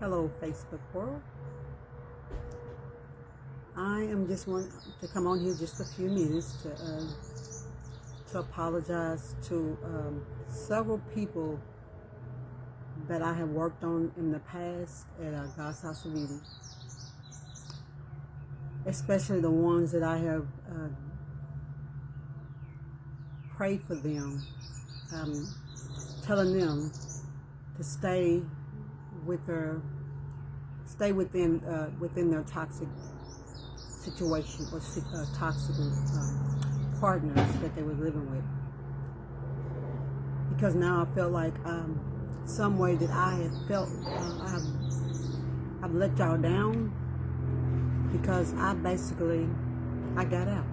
Hello, Facebook world. I am just want to come on here just a few minutes to apologize to several people that I have worked on in the past at God's House of Beauty, especially the ones that I have prayed for them, telling them to stay within their toxic situation or toxic partners that they were living with. Because now I feel like some way that I have felt I've let y'all down, because I got out.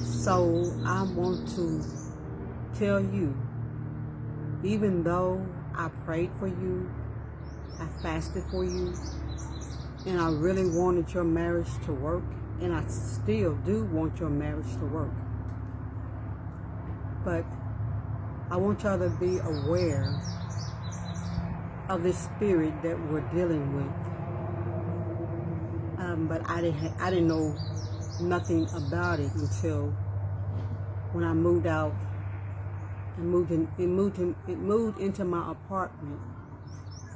So I want to tell you, even though I prayed for you, I fasted for you, and I really wanted your marriage to work, and I still do want your marriage to work, but I want y'all to be aware of this spirit that we're dealing with. But I didn't know nothing about it until when I moved out and moved into my apartment.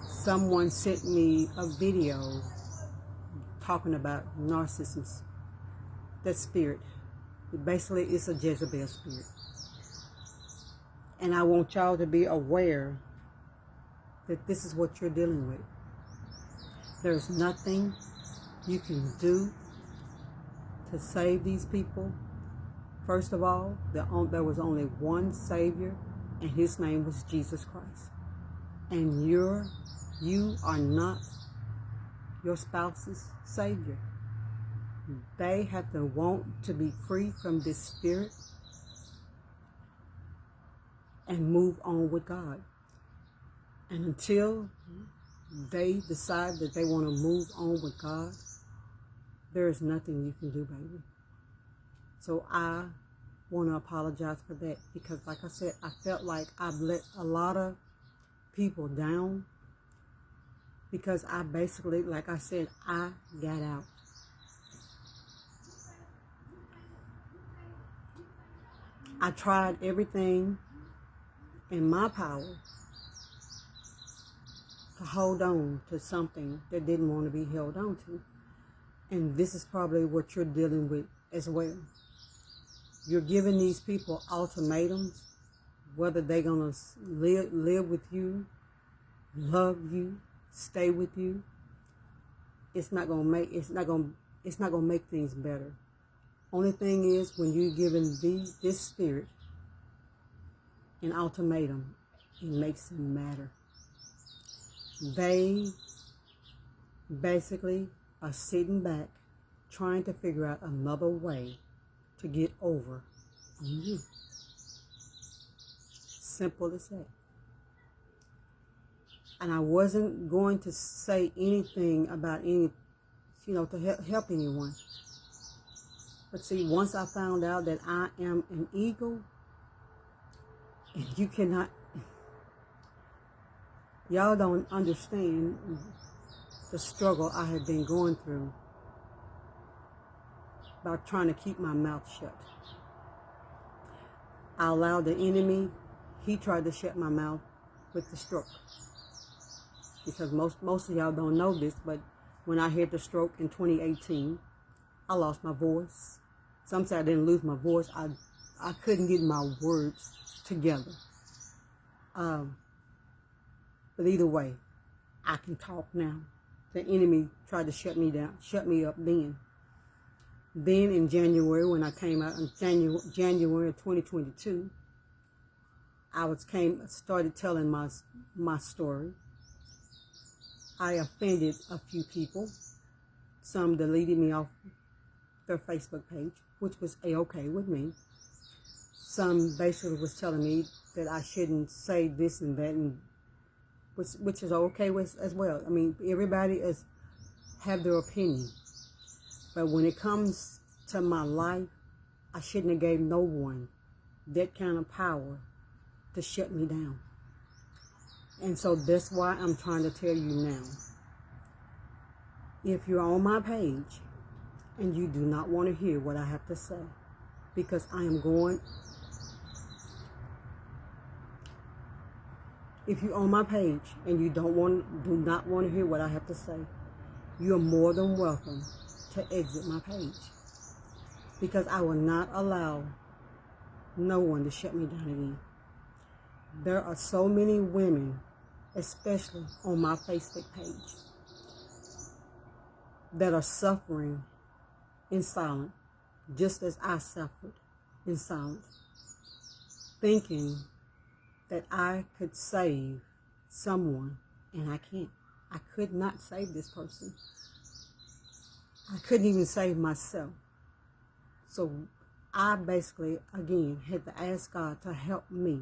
Someone sent me a video talking about narcissism, that spirit. Basically, it's a Jezebel spirit. And I want y'all to be aware that this is what you're dealing with. There's nothing you can do to save these people. First of all, there was only one Savior, and His name was Jesus Christ. And you are not your spouse's Savior. They have to want to be free from this spirit and move on with God. And until they decide that they want to move on with God, there is nothing you can do, baby. So I want to apologize for that, because like I said, I felt like I've let a lot of people down, because I basically, like I said, I got out. I tried everything in my power to hold on to something that didn't want to be held on to. And this is probably what you're dealing with as well. You're giving these people ultimatums, whether they're gonna live with you, love you, stay with you. It's not gonna make things better. Only thing is, when you're giving this spirit an ultimatum, it makes them matter. They basically are sitting back trying to figure out another way to get over on you. Simple as that. And I wasn't going to say anything about to help anyone. But see, once I found out that I am an eagle, and you cannot, y'all don't understand the struggle I have been going through by trying to keep my mouth shut. I allowed the enemy, he tried to shut my mouth with the stroke. Because most of y'all don't know this, but when I had the stroke in 2018, I lost my voice. Some say I didn't lose my voice. I couldn't get my words together. But either way, I can talk now. The enemy tried to shut me up then. Then in January, when I came out in January of 2022, I started telling my story. I offended a few people. Some deleted me off their Facebook page, which was a-okay with me. Some basically was telling me that I shouldn't say this and that, and which is okay with as well. I mean, everybody have their opinion. But when it comes to my life, I shouldn't have gave no one that kind of power to shut me down. And so that's why I'm trying to tell you now. If you're on my page and you do not want to hear what I have to say, because I am going, if you're on my page and you do not want to hear what I have to say, you're more than welcome to exit my page, because I will not allow no one to shut me down again. There are so many women, especially on my Facebook page, that are suffering in silence, just as I suffered in silence, thinking that I could save someone, and I can't. I could not save this person. I couldn't even save myself. So I basically, again, had to ask God to help me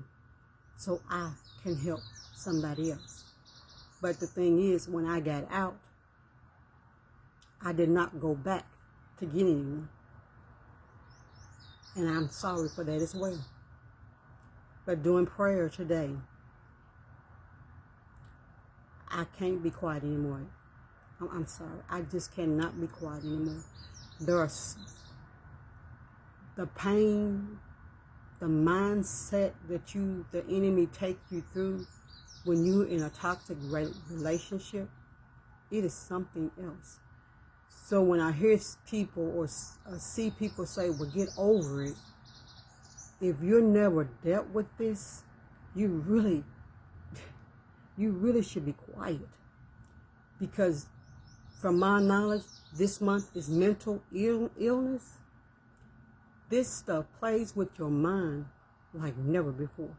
so I can help somebody else. But the thing is, when I got out, I did not go back to get anyone. And I'm sorry for that as well. But doing prayer today, I can't be quiet anymore. I'm sorry. I just cannot be quiet anymore. There's the pain, the mindset that the enemy takes you through when you're in a toxic relationship, it is something else. So when I hear people or see people say, well, get over it, if you're never dealt with this, you really should be quiet. Because from my knowledge, this month is mental illness. This stuff plays with your mind like never before.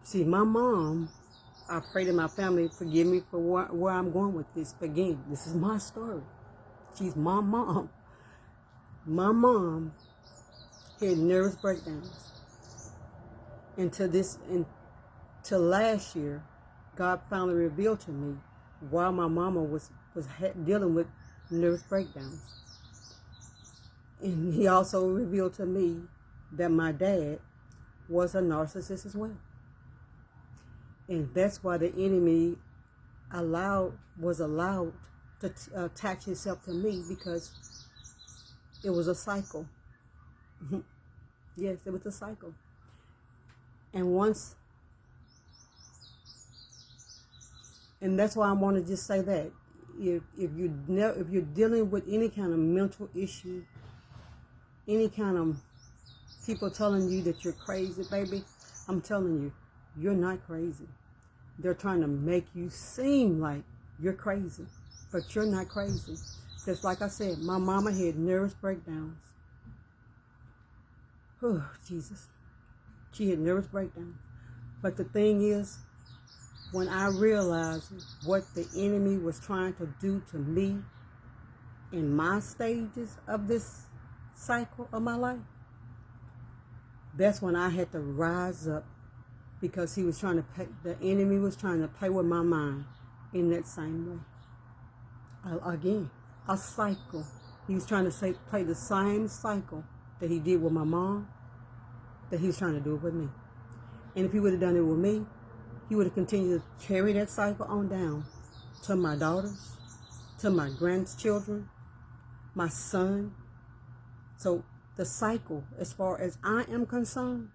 See, my mom, I pray to my family, forgive me for where I'm going with this. But again, this is my story. She's my mom. My mom had nervous breakdowns. Until last year, God finally revealed to me why my mama was dealing with nervous breakdowns. And he also revealed to me that my dad was a narcissist as well. And that's why the enemy was allowed to attach himself to me, because it was a cycle. Yes, it was a cycle. And that's why I want to just say that if you're dealing with any kind of mental issue, any kind of people telling you that you're crazy, baby, I'm telling you, you're not crazy. They're trying to make you seem like you're crazy, but you're not crazy. Because like I said, my mama had nervous breakdowns. Oh, Jesus. She had nervous breakdowns. But the thing is, when I realized what the enemy was trying to do to me in my stages of this cycle of my life, that's when I had to rise up, because the enemy was trying to play with my mind in that same way. Again, a cycle. He was trying to play the same cycle that he did with my mom, that he was trying to do it with me. And if he would have done it with me, he would have continued to carry that cycle on down to my daughters, to my grandchildren, my son. So the cycle, as far as I am concerned,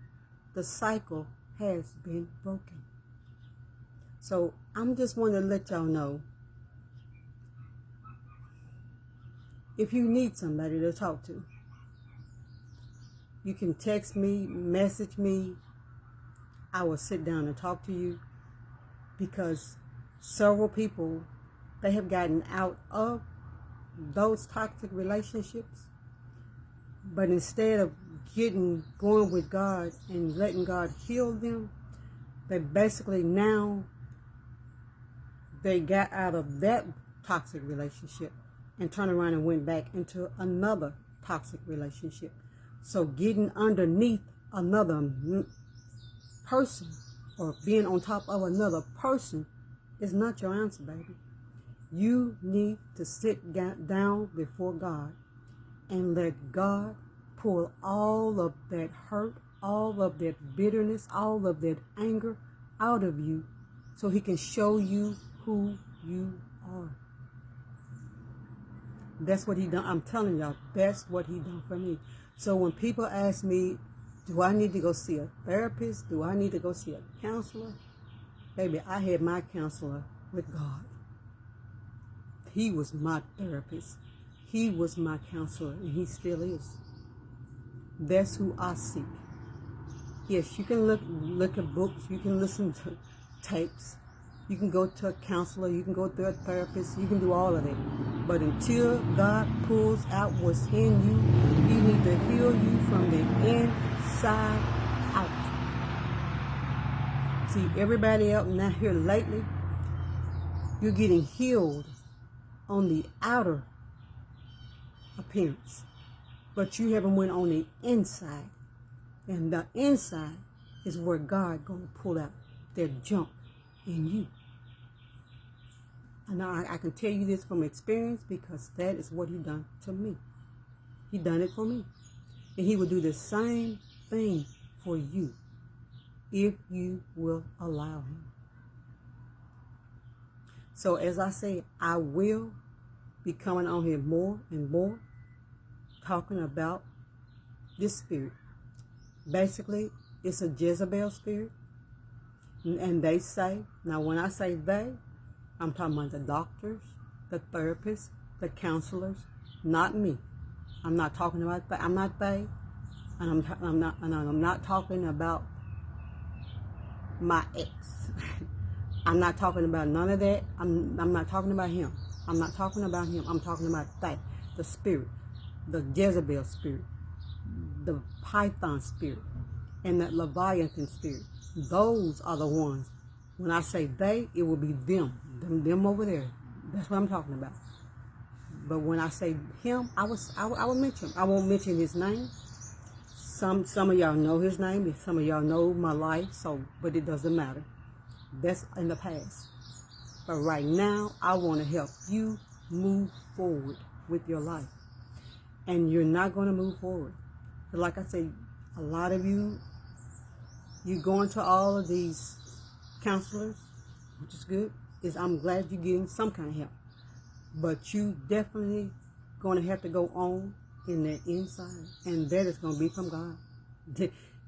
the cycle has been broken. So I'm just wanting to let y'all know, if you need somebody to talk to, you can text me, message me. I will sit down and talk to you, because several people, they have gotten out of those toxic relationships. But instead of going with God and letting God heal them, they basically now, they got out of that toxic relationship and turned around and went back into another toxic relationship. So getting underneath another person or being on top of another person is not your answer, baby. You need to sit down before God and let God pull all of that hurt, all of that bitterness, all of that anger out of you so he can show you who you are. That's what he done. I'm telling y'all, that's what he done for me. So when people ask me, do I need to go see a therapist? Do I need to go see a counselor? Baby, I had my counselor with God. He was my therapist. He was my counselor, and he still is. That's who I seek. Yes, you can look at books. You can listen to tapes. You can go to a counselor. You can go to a therapist. You can do all of that. But until God pulls out what's in you, he needs to heal you from the inside out. See, everybody else now here lately, you're getting healed on the outer appearance, but you haven't went on the inside. And the inside is where God gonna pull out that junk in you. And I can tell you this from experience because that is what he done to me. He done it for me. And he will do the same thing for you if you will allow him. So as I say, I will be coming on here more and more talking about this spirit. Basically, it's a Jezebel spirit. And they say, now when I say they, I'm talking about the doctors, the therapists, the counselors, not me. I'm not talking about I'm not they, and I'm not talking about my ex. I'm not talking about none of that. I'm not talking about him. I'm not talking about him. I'm talking about that, the spirit, the Jezebel spirit, the Python spirit, and that Leviathan spirit. Those are the ones. When I say they, it will be them over there. That's what I'm talking about. But when I say him, I will mention him. I won't mention his name. Some of y'all know his name, and some of y'all know my life. But it doesn't matter. That's in the past. But right now, I want to help you move forward with your life. And you're not going to move forward. But like I say, a lot of you going to all of these counselors, which is good. I'm glad you're getting some kind of help. But you definitely going to have to go on in the inside. And that is going to be from God.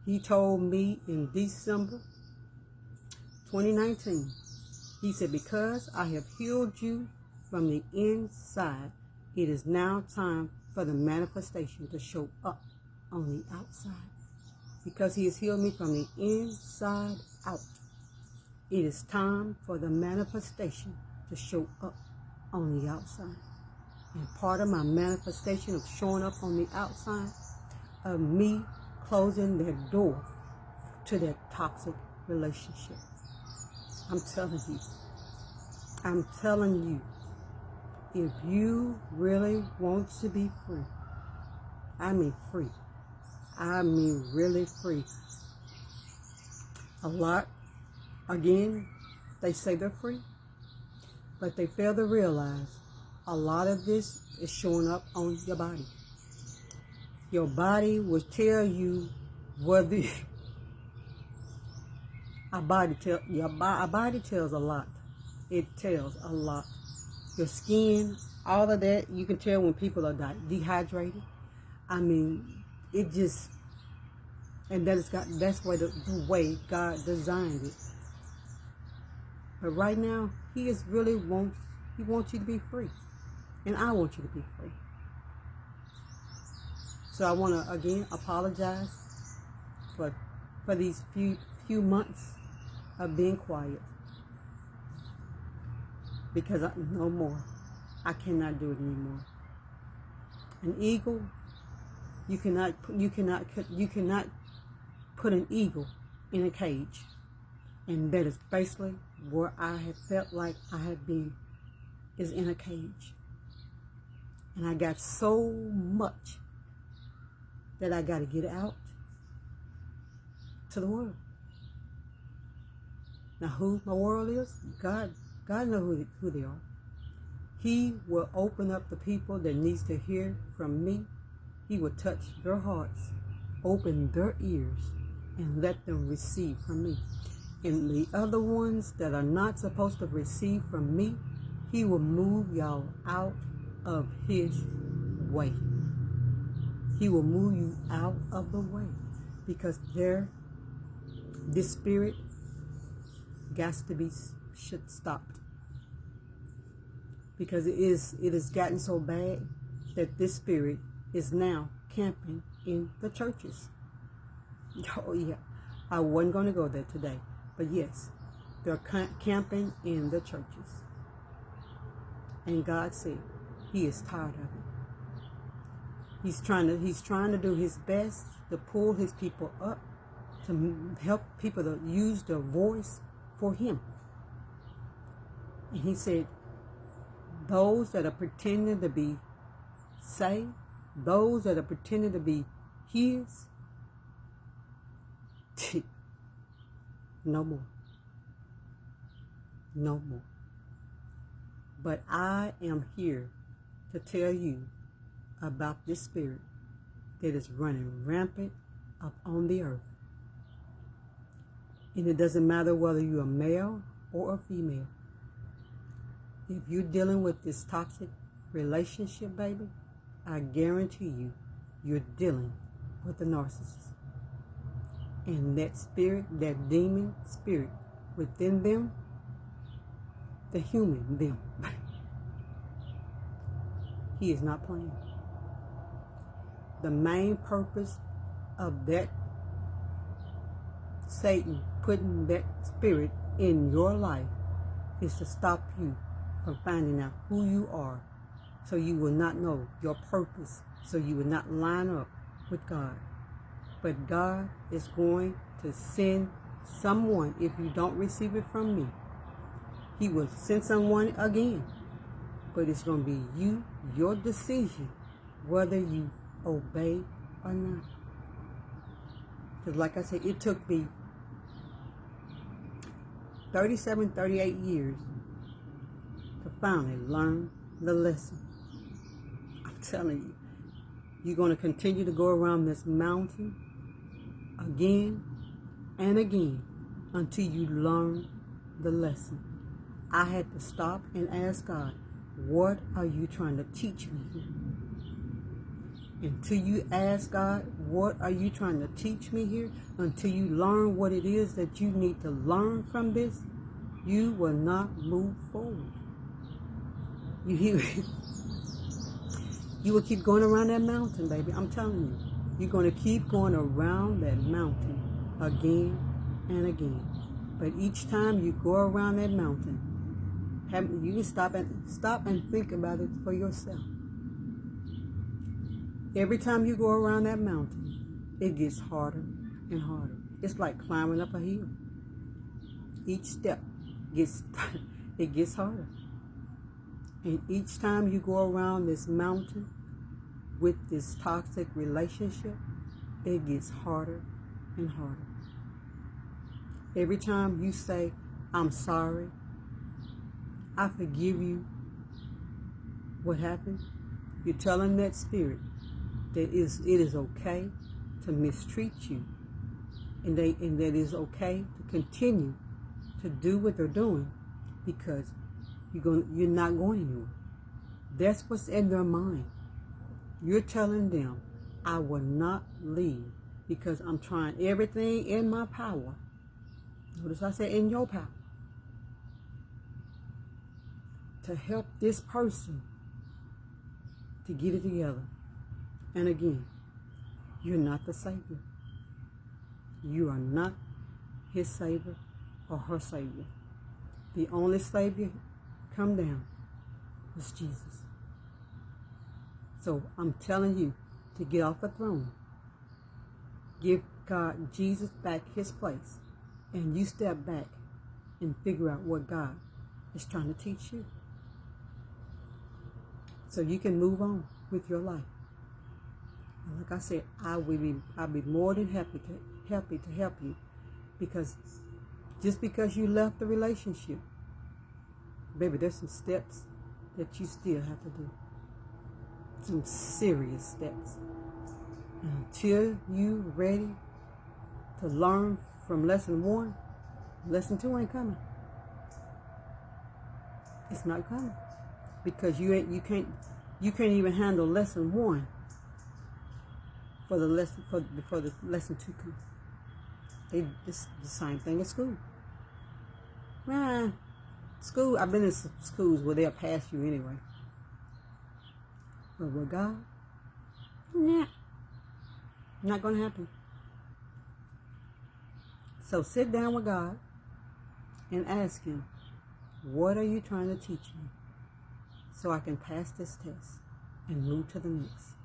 He told me in December 2019, he said, because I have healed you from the inside, it is now time for the manifestation to show up on the outside. Because he has healed me from the inside out, it is time for the manifestation to show up on the outside. And part of my manifestation of showing up on the outside, of me closing that door to that toxic relationship. I'm telling you, if you really want to be free, I mean free, I mean really free. A lot, again, they say they're free, but they fail to realize a lot of this is showing up on your body. Your body will tell you whether our body tells a lot. It tells a lot. Your skin, all of that, you can tell when people are dehydrated. I mean, it just, and that's why the way God designed it. But right now, he wants you to be free. And I want you to be free. So I want to, again, apologize for these few months of being quiet. Because no more. I cannot do it anymore. An eagle, you cannot put an eagle in a cage. And that is basically where I have felt like I have been, is in a cage. And I got so much that I got to get out to the world. Now who my world is? God knows who they are. He will open up the people that needs to hear from me. He will touch their hearts, open their ears, and let them receive from me. And the other ones that are not supposed to receive from me, he will move y'all out of his way. He will move you out of the way, because this spirit has to be stopped. Because it has gotten so bad that this spirit is now camping in the churches. Oh yeah, I wasn't going to go there today, but yes, they're camping in the churches. And God said he is tired of it. He's trying to do his best to pull his people up, to help people to use their voice for him. And he said, those that are pretending to be saved, those that are pretending to be his, no more. No more. But I am here to tell you about this spirit that is running rampant up on the earth. And it doesn't matter whether you're a male or a female. If you're dealing with this toxic relationship, baby, I guarantee you, you're dealing with a narcissist. And that spirit, that demon spirit within them, the human them, he is not playing. The main purpose of that Satan putting that spirit in your life is to stop you from finding out who you are, so you will not know your purpose, so you will not line up with God. But God is going to send someone. If you don't receive it from me, he will send someone again. But it's going to be you, your decision, whether you obey or not. Because like I said, it took me 37, 38 years to finally learn the lesson. I'm telling you, you're going to continue to go around this mountain again and again until you learn the lesson. I had to stop and ask God, what are you trying to teach me here? Until you ask God, what are you trying to teach me here? Until you learn what it is that you need to learn from this, you will not move forward. You will keep going around that mountain, baby. I'm telling you. You're going to keep going around that mountain again and again. But each time you go around that mountain, you can stop and think about it for yourself. Every time you go around that mountain, it gets harder and harder. It's like climbing up a hill. Each step gets harder. And each time you go around this mountain with this toxic relationship, it gets harder and harder. Every time you say, I'm sorry, I forgive you, what happened? You're telling that spirit that it is okay to mistreat you, and that it is okay to continue to do what they're doing, because you're not going anywhere. That's what's in their mind. You're telling them, I will not leave because I'm trying everything in my power. Notice I said in your power, to help this person to get it together. And again, you're not the Savior. You are not his Savior or her Savior. The only Savior come down is Jesus. So I'm telling you to get off the throne. Give God, Jesus, back his place. And you step back and figure out what God is trying to teach you. So you can move on with your life. And like I said, I'll be more than happy to help you, because just because you left the relationship, baby, there's some steps that you still have to do. Some serious steps. And until you're ready to learn from lesson 1, Lesson 2 ain't coming. It's not coming. Because you can't even handle lesson 1 before the lesson 2 comes. It's the same thing at school. Man, school, I've been in some schools where they'll pass you anyway. But with God, nah, not going to happen. So sit down with God and ask Him, what are you trying to teach me so I can pass this test and move to the next?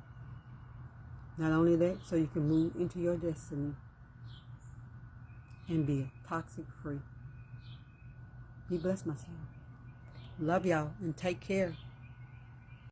Not only that, so you can move into your destiny and be toxic free. Be blessed, my child. Love y'all and take care.